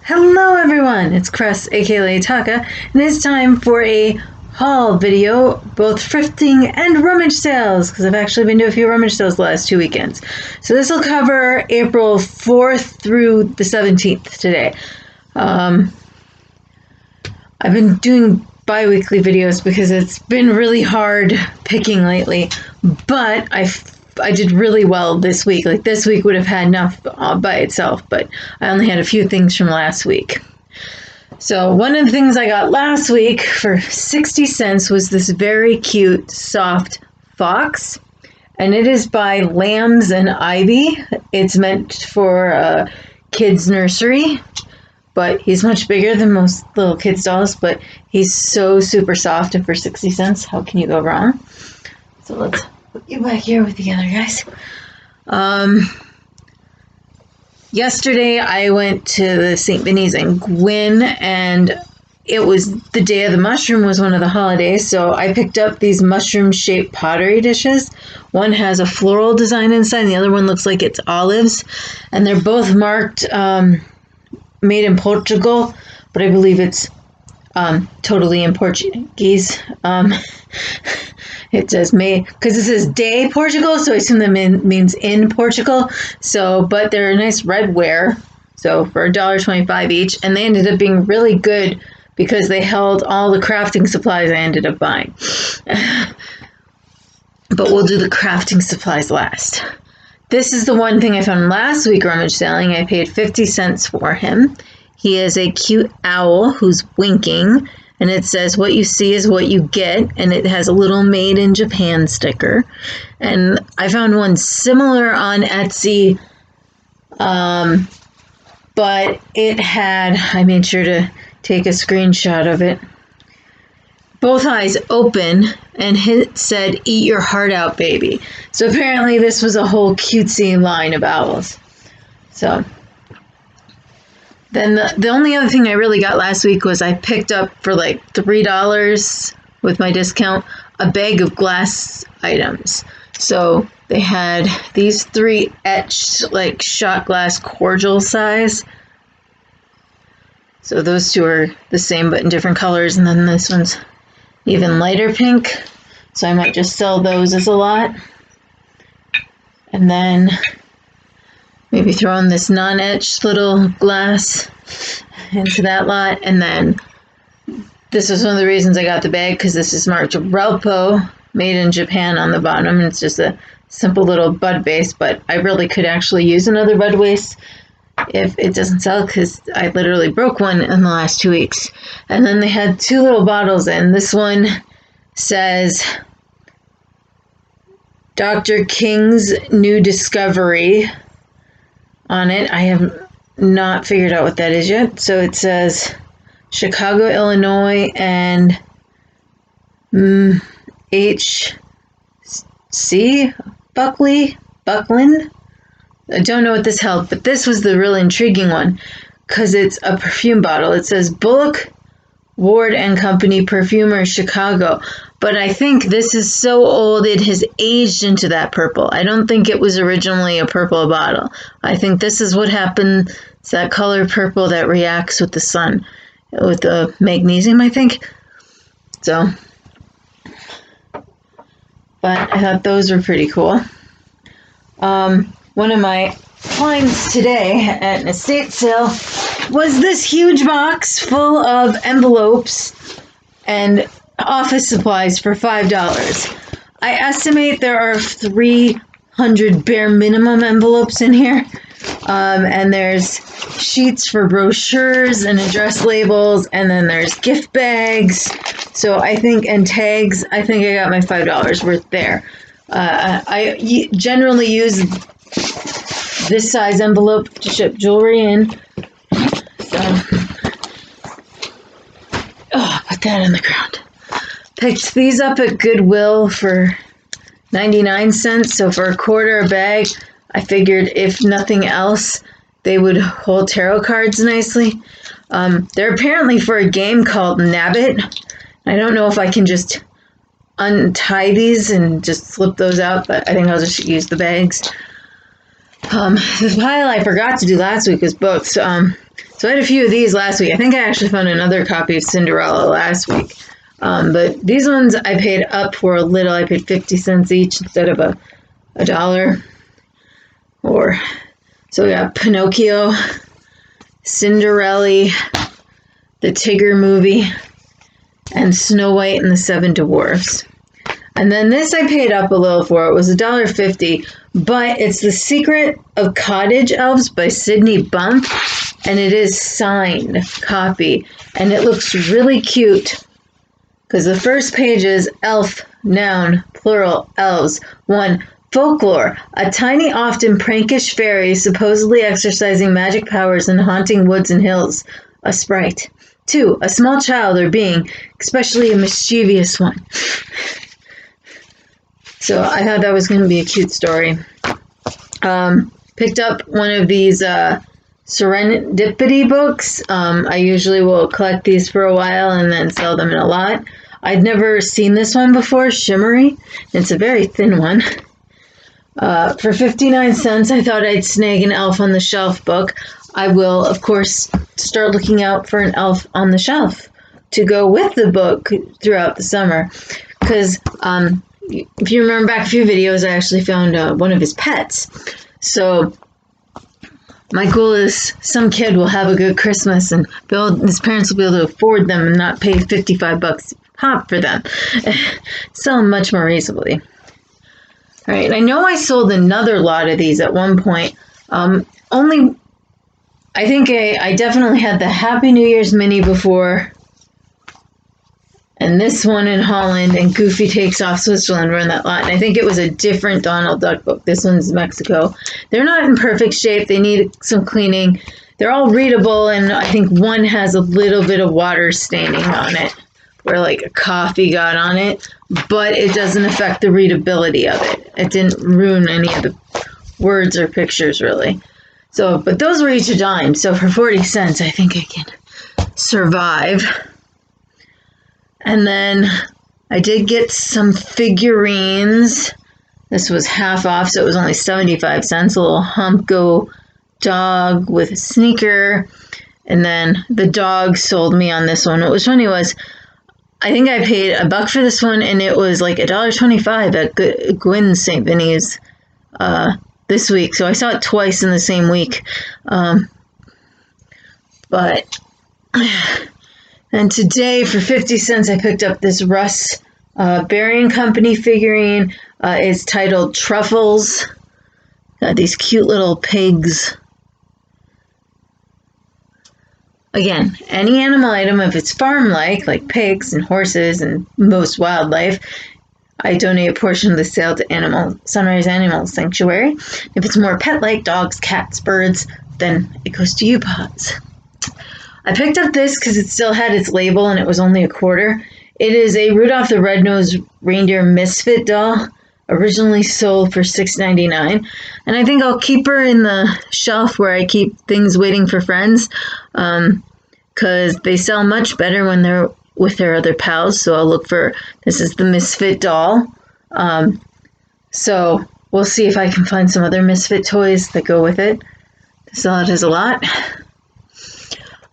Hello everyone, it's Cress aka Taka, and it's time for a haul video, both thrifting and rummage sales, because I've actually been to a few rummage sales the last 2 weekends. So this will cover April 4th through the 17th today. I've been doing bi-weekly videos because it's been really hard picking lately, but I did really well this week. Like this week would have had enough by itself, but I only had a few things from last week. So one of the things I got last week for 60 cents was this very cute soft fox, and it is by Lambs and Ivy. It's meant for a kids nursery, but he's much bigger than most little kids dolls, but he's so super soft, and for 60 cents, how can you go wrong? So let's put you back here with the other guys. Yesterday I went to the St. Vinny's in Gwyn, and it was the day of the mushroom, was one of the holidays, so I picked up these mushroom-shaped pottery dishes. One has a floral design inside, and the other one looks like it's olives, and they're both marked made in Portugal, but I believe it's totally in Portuguese. It says made, because it says de Portugal, so I assume that means in Portugal. So, but they're a nice redware, so for $1.25 each, and they ended up being really good because they held all the crafting supplies I ended up buying. But we'll do the crafting supplies last. This is the one thing I found last week rummage selling. I paid 50 cents for him. He is a cute owl who's winking, and it says, "What you see is what you get," and it has a little Made in Japan sticker. And I found one similar on Etsy, but it had, I made sure to take a screenshot of it, both eyes open, and it said, "Eat your heart out, baby." So apparently this was a whole cutesy line of owls. So then the only other thing I really got last week was I picked up for like $3 with my discount a bag of glass items. So they had these 3 etched like shot glass cordial size. So those 2 are the same but in different colors, and then this one's even lighter pink. So I might just sell those as a lot. And then maybe throw in this non-etched little glass into that lot. And then this was one of the reasons I got the bag, because this is marked Relpo, made in Japan on the bottom. And it's just a simple little bud base, but I really could actually use another bud base if it doesn't sell, because I literally broke one in the last 2 weeks. And then they had 2 little bottles in. This one says Dr. King's New Discovery on it. I have not figured out what that is yet. So it says Chicago, Illinois, and H.C. Buckland. I don't know what this held, but this was the real intriguing one, because it's a perfume bottle. It says Bullock, Ward and Company, Perfumer, Chicago. But I think this is so old it has aged into that purple. I don't think it was originally a purple bottle. I think this is what happened. It's that color purple that reacts with the sun, with the magnesium, I think. So, but I thought those were pretty cool. One of my finds today at an estate sale was this huge box full of envelopes and office supplies for $5. I estimate there are 300 bare minimum envelopes in here. And there's sheets for brochures and address labels, and then there's gift bags. So I think, and tags, I think I got my $5 worth there. I generally use this size envelope to ship jewelry in. So, put that on the ground. Picked these up at Goodwill for 99 cents. So for $1 a bag, I figured if nothing else, they would hold tarot cards nicely. They're apparently for a game called Nabbit. I don't know if I can just untie these and just slip those out, but I think I'll just use the bags. The pile I forgot to do last week was books. So So I had a few of these last week. I think I actually found another copy of Cinderella last week. But these ones I paid up for a little. I paid 50 cents each instead of a dollar. So we got Pinocchio, Cinderella, the Tigger movie, and Snow White and the Seven Dwarfs. And then this I paid up a little for. It was $1.50, but it's The Secret of Cottage Elves by Sydney Bump, and it is signed copy, and it looks really cute because the first page is elf, noun, plural, elves. 1. Folklore, a tiny, often prankish fairy supposedly exercising magic powers and haunting woods and hills. A sprite. 2. A small child or being, especially a mischievous one. So I thought that was going to be a cute story. Picked up one of these Serendipity books. I usually will collect these for a while and then sell them in a lot. I'd never seen this one before, Shimmery. It's a very thin one. For 59 cents, I thought I'd snag an Elf on the Shelf book. I will, of course, start looking out for an Elf on the Shelf to go with the book throughout the summer. Because if you remember back a few videos, I actually found one of his pets. So my goal is some kid will have a good Christmas and his parents will be able to afford them and not pay $55 a pop for them. Sell them much more reasonably. All right, and I know I sold another lot of these at one point. I think I definitely had the Happy New Year's mini before, and this one in Holland, and Goofy Takes Off Switzerland were in that lot. And I think it was a different Donald Duck book. This one's Mexico. They're not in perfect shape. They need some cleaning. They're all readable, and I think one has a little bit of water staining on it, where like a coffee got on it, but it doesn't affect the readability of it. It didn't ruin any of the words or pictures, really. So, but those were each a dime. So for 40 cents, I think I can survive. And then I did get some figurines. This was half off, so it was only 75 cents. A little Humpgo dog with a sneaker. And then the dog sold me on this one. What was funny was, I think I paid $1 for this one, and it was like $1.25 at Gwynn's St. Vinny's this week. So I saw it twice in the same week. And today, for 50 cents, I picked up this Russ Berry & Company figurine. It's titled Truffles. Got these cute little pigs. Again, any animal item, if it's farm-like, like pigs and horses and most wildlife, I donate a portion of the sale to Sunrise Animal Sanctuary. If it's more pet-like, dogs, cats, birds, then it goes to you, Pots. I picked up this because it still had its label and it was only $0.25. It is a Rudolph the Red-Nosed Reindeer Misfit doll, originally sold for $6.99. And I think I'll keep her in the shelf where I keep things waiting for friends, because they sell much better when they're with their other pals. So I'll look for, this is the Misfit doll. So we'll see if I can find some other Misfit toys that go with it. So it is a lot.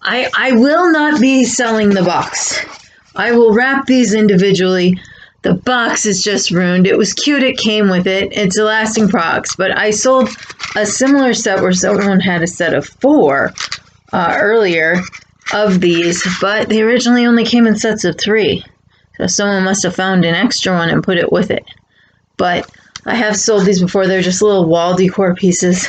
I will not be selling the box. I will wrap these individually. The box is just ruined. It was cute, it came with it. It's a lasting box, but I sold a similar set where someone had a set of 4 earlier of these, but they originally only came in sets of 3. So someone must have found an extra one and put it with it. But I have sold these before. They're just little wall decor pieces.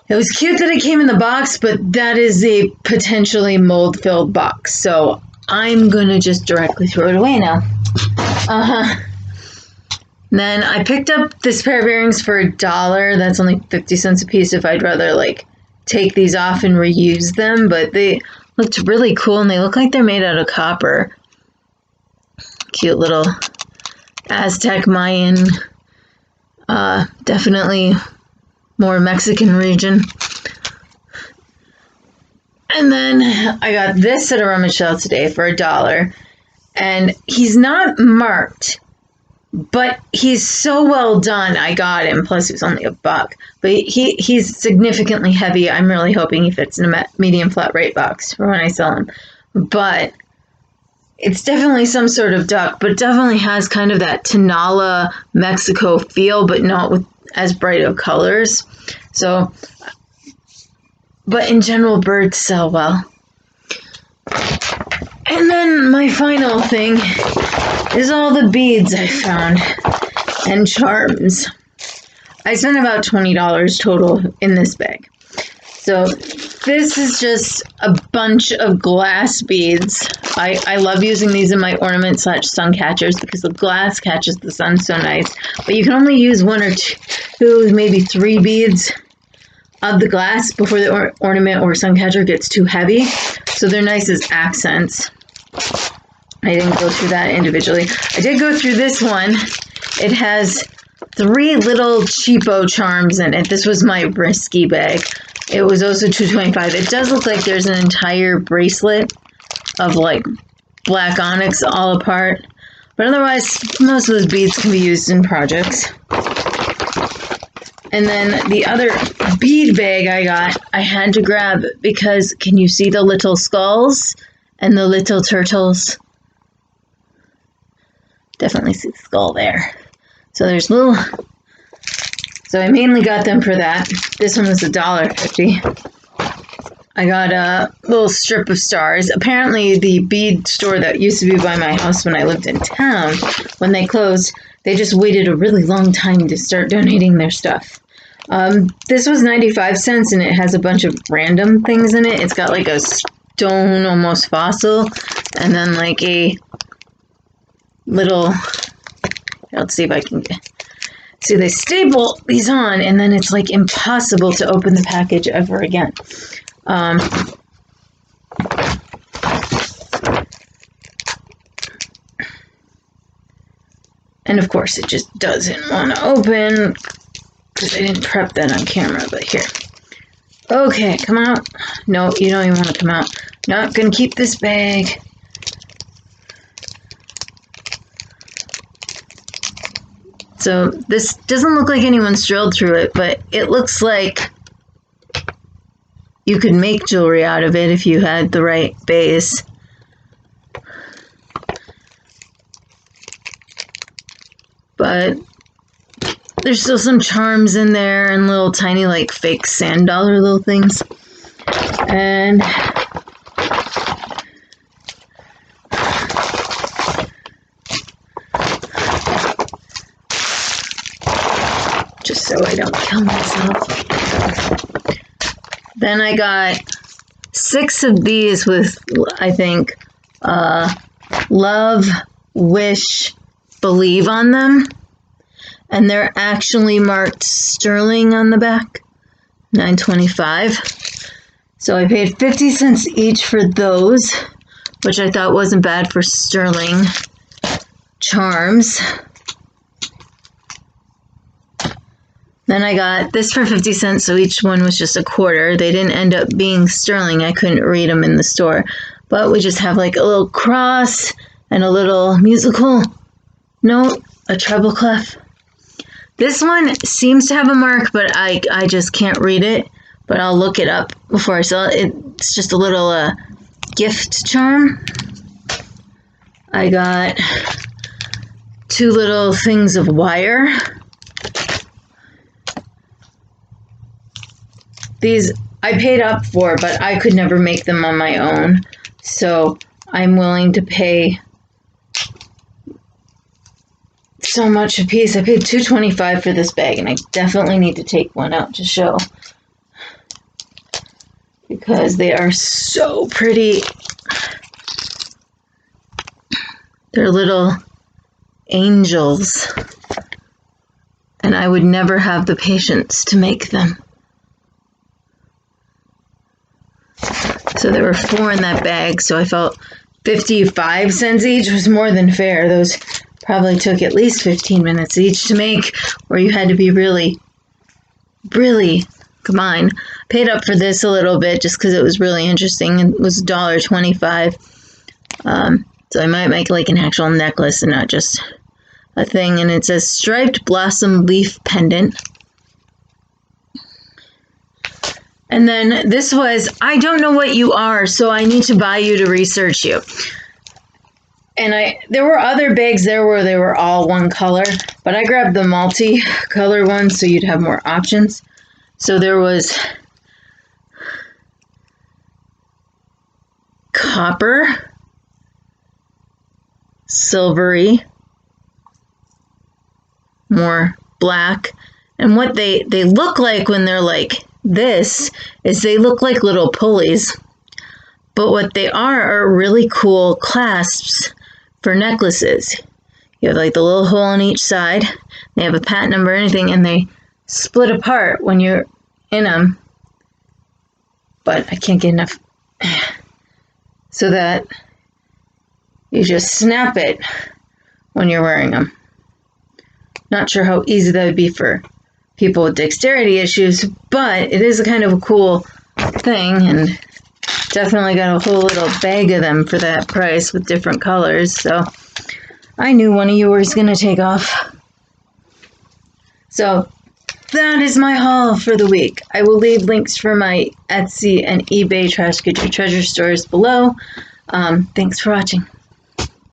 It was cute that it came in the box, but that is a potentially mold-filled box. So I'm going to just directly throw it away now. Then I picked up this pair of earrings for $1. That's only 50 cents a piece if I'd rather like take these off and reuse them. But they looked really cool and they look like they're made out of copper. Cute little Aztec Mayan. Definitely more Mexican region. And then I got this at a rummage sale today for $1. And he's not marked, But he's so well done. I got him. Plus, he was only $1. But he's significantly heavy. I'm really hoping he fits in a medium flat rate box for when I sell him. But it's definitely some sort of duck, but it definitely has kind of that Tenala Mexico feel, but not with as bright of colors. So, but in general, birds sell well. And then my final thing is all the beads I found and charms. I spent about $20 total in this bag. So this is just a bunch of glass beads. I love using these in my ornament / sun catchers because the glass catches the sun so nice. But you can only use 1 or 2, maybe 3 beads of the glass before the ornament or sun catcher gets too heavy. So they're nice as accents. I didn't go through that individually. I did go through this one. It has 3 little cheapo charms in it. This was my risky bag. It was also $2.25. It does look like there's an entire bracelet of like black onyx all apart. But otherwise, most of those beads can be used in projects. And then the other bead bag I had to grab because can you see the little skulls and the little turtles? Definitely see the skull there. So there's little... So I mainly got them for that. This one was $1.50. I got a little strip of stars. Apparently the bead store that used to be by my house when I lived in town, when they closed, they just waited a really long time to start donating their stuff. This was 95 cents and it has a bunch of random things in it. It's got like a stone almost fossil and then like a little... Let's see if I can get... See, they staple these on, and then it's like impossible to open the package ever again. And of course, it just doesn't want to open because I didn't prep that on camera, but here. Okay, come out. No, you don't even want to come out. Not gonna keep this bag. So this doesn't look like anyone's drilled through it, but it looks like you could make jewelry out of it if you had the right base. But there's still some charms in there and little tiny like fake sand dollar little things. And just so I don't kill myself. Then I got 6 of these with, I think, love, wish, believe on them. And they're actually marked sterling on the back, $9.25. So I paid 50 cents each for those, which I thought wasn't bad for sterling charms. Then I got this for 50 cents, so each one was just a quarter. They didn't end up being sterling. I couldn't read them in the store. But we just have like a little cross and a little musical note, a treble clef. This one seems to have a mark, but I just can't read it. But I'll look it up before I sell it. It's just a little gift charm. I got 2 little things of wire. These I paid up for, but I could never make them on my own. So I'm willing to pay so much a piece. I paid $2.25 for this bag, and I definitely need to take one out to show. Because they are so pretty. They're little angels. And I would never have the patience to make them. So there were 4 in that bag, so I felt 55 cents each was more than fair. Those probably took at least 15 minutes each to make, where you had to be really, come on. Paid up for this a little bit just because it was really interesting. It was $1.25. So I might make like an actual necklace and not just a thing, and it says striped blossom leaf pendant. And then this was, I don't know what you are, so I need to buy you to research you. And there were other bags there where they were all one color, but I grabbed the multi-color one so you'd have more options. So there was copper, silvery, more black, and what they look like when they're like this is they look like little pulleys, but what they are really cool clasps for necklaces. You have like the little hole on each side, they have a patent number or anything, and they split apart when you're in them, but I can't get enough, so that you just snap it when you're wearing them. Not sure how easy that would be for people with dexterity issues, but it is a kind of a cool thing, and definitely got a whole little bag of them for that price with different colors, so I knew one of you was going to take off. So that is my haul for the week. I will leave links for my Etsy and eBay Trashkateer Treasure stores below. Thanks for watching.